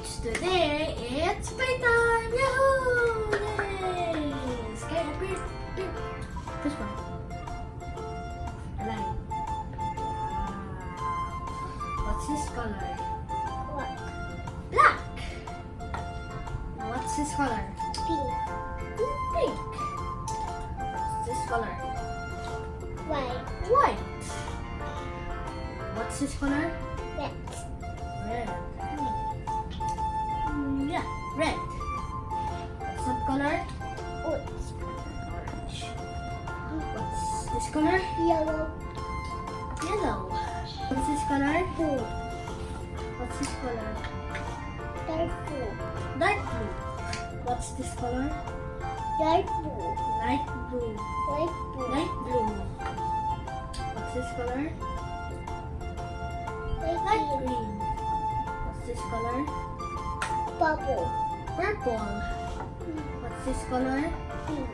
Today it's playtime! Yahoo! Yay! Okay, this one. A line. What's his color? What? Black. What's his color? Pink. Pink. What's his color? White. White. What's his color? Red. Red. Yeah, red. What's that color? Orange. Orange. What's this color? Yellow. Yellow. What's this color? Blue. What's this color? Dark blue. Dark blue. What's this color? Dark blue. Light blue. Light blue. Light blue. What's this color? Light Light green. green. What's this color? Purple. Purple. What's this color? Pink.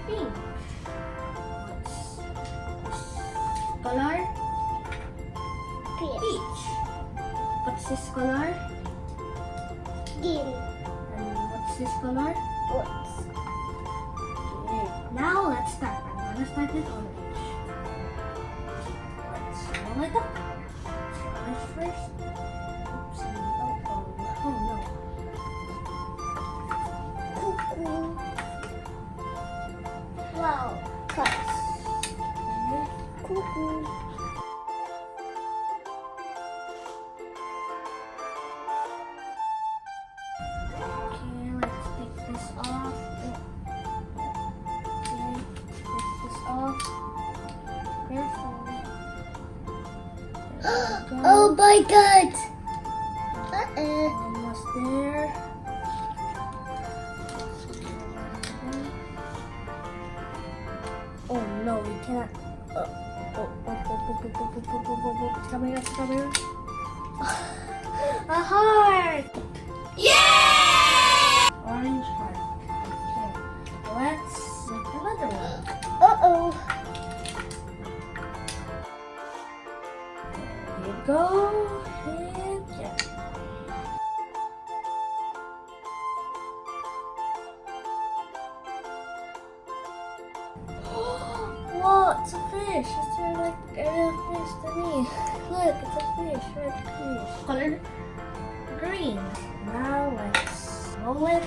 Pink. What's this color? Peach. Peach. What's this color? Green. And what's this color? Orange. Okay. Now let's start. I'm gonna start with orange. Let's roll it up. Orange first. Oopsie. Oh no. Cuckoo. Wow. Cups. Cuckoo. Okay, let's take this off. Okay, take this off. Careful. There we go. Oh my god. Almost there. Oh no, we cannot. Come here, come here. A heart! Yeah! Orange heart. Okay, let's make another one. Uh-oh. There you go. And yeah. Whoa, it's a fish. It's like a real fish to me. Look, it's a fish, red fish. Color green. Now let's roll it.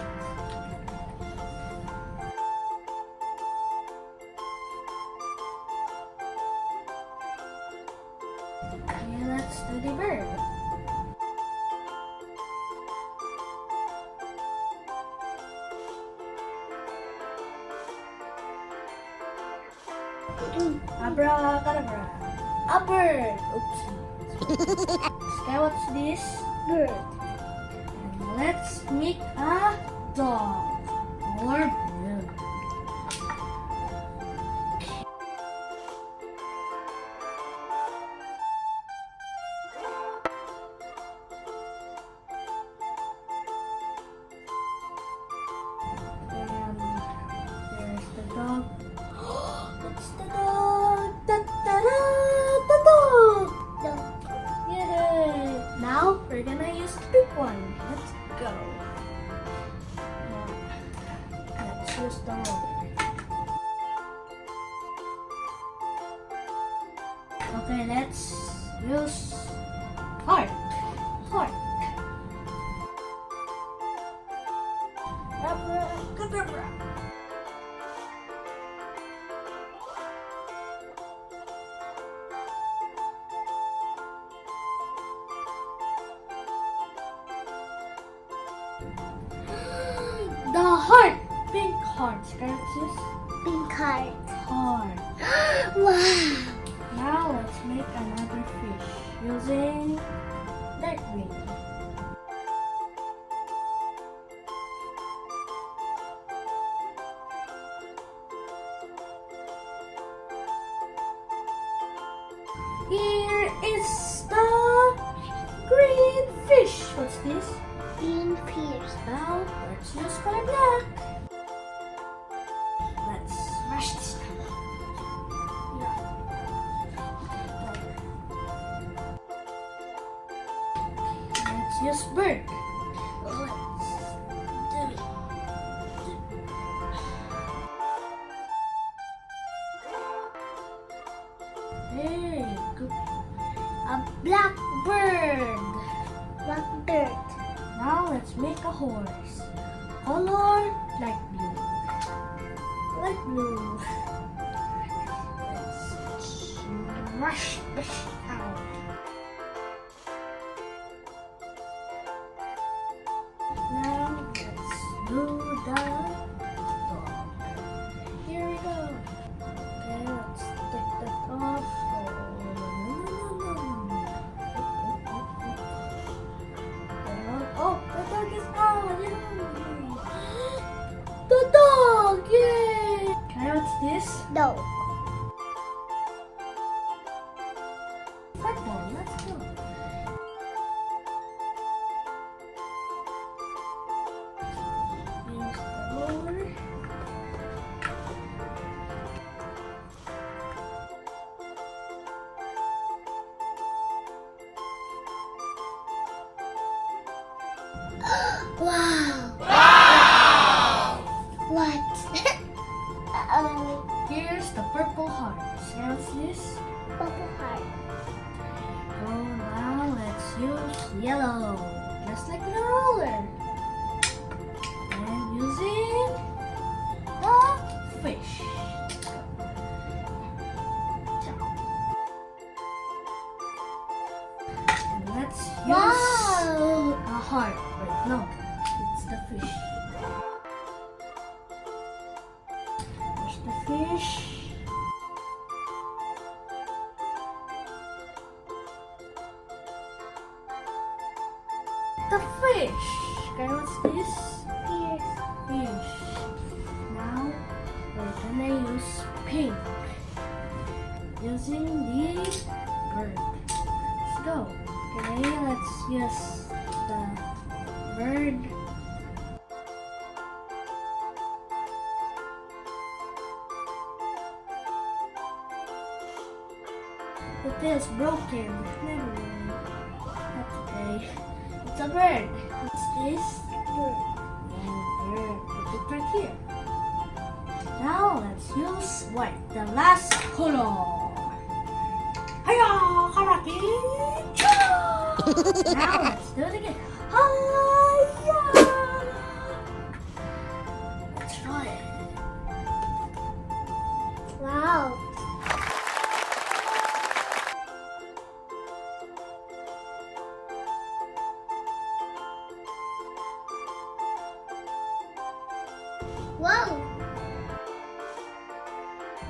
Okay, let's do the bird. Abracadabra. A bird. Oopsie. Okay, what's this? Bird. And let's make a dog or bird. And there's the dog. It's the dog. Da, da, da, the dog. Yay! Now we're gonna use the big one. Let's go. Now, let's use the roller. Okay, let's use heart. Heart. Abracadabra. The heart. Pink heart. Scratches. Pink heart. Heart. Wow. Now let's make another fish using dark green. Here is the green fish. What's this? Green fish. Now let's use color black. Let's smash this down. Yeah. Let's use bird. Very good. A blackbird. Blackbird. Now let's make a horse. Color light blue. Light blue. Let's smash this out. Now let's do the dog. Here we go. Okay, let's take the top. Oh, the dog is out! Yay! The dog! Yay! Okay, what's this? No. Purple, let's go. Here's the roller. Wow. What? Here's the purple heart. See what's this? Purple heart. Oh, now let's use yellow, just like the roller. And using the fish. And let's use a heart. Wait, no, it's the fish. There's the fish. The fish. Okay, what's this? Here's Fish. Now we're gonna use pink. Using the bird. Let's go. Okay, let's use the bird. The tail's broken. Never mind. Not today. It's a bird. What's this? bird. Bird. Put it right here. Now let's use white, the last color. Hiya! Karate! Cha! Now let's do it again. Hiya! Let's try it. Wow. Wow.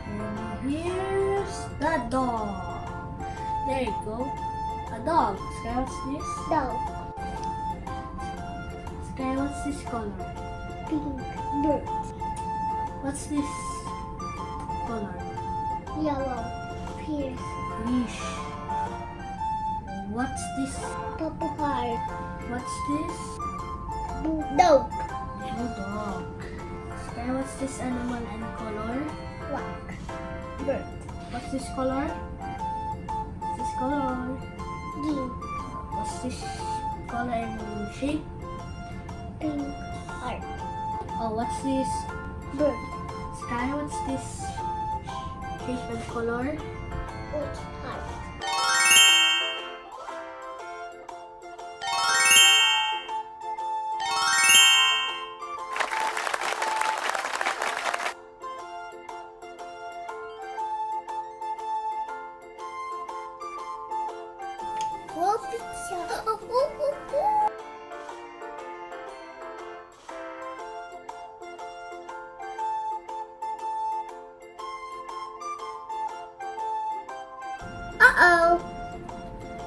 And here's the dog. There you go. A dog. Sky, what's this? No. Sky, what's this color? Pink. Bird. What's this color? Yellow. Pierce. Fish. What's this? Purple heart. What's this? Dog. Bulldog. Sky, what's this animal and color? Black. Bird. What's this color? What's this color? Green. What's this color and shape? Pink. Heart. Oh, what's this? Bird. Sky, what's this shape and color? White. Heart. Wow, pizza. Uh-oh.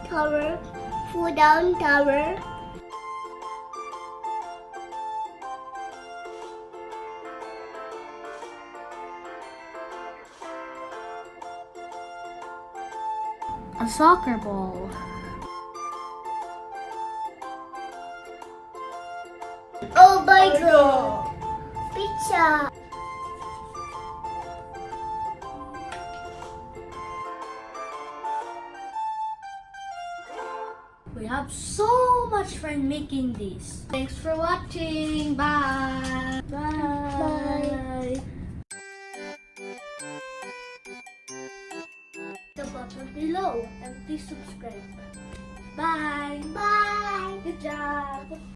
Tower. Fall down tower. A soccer ball. Oh my god. Pizza. We have so much friend making these. Thanks for watching. Bye. Bye. The button below and please subscribe. Bye. Bye. Good job.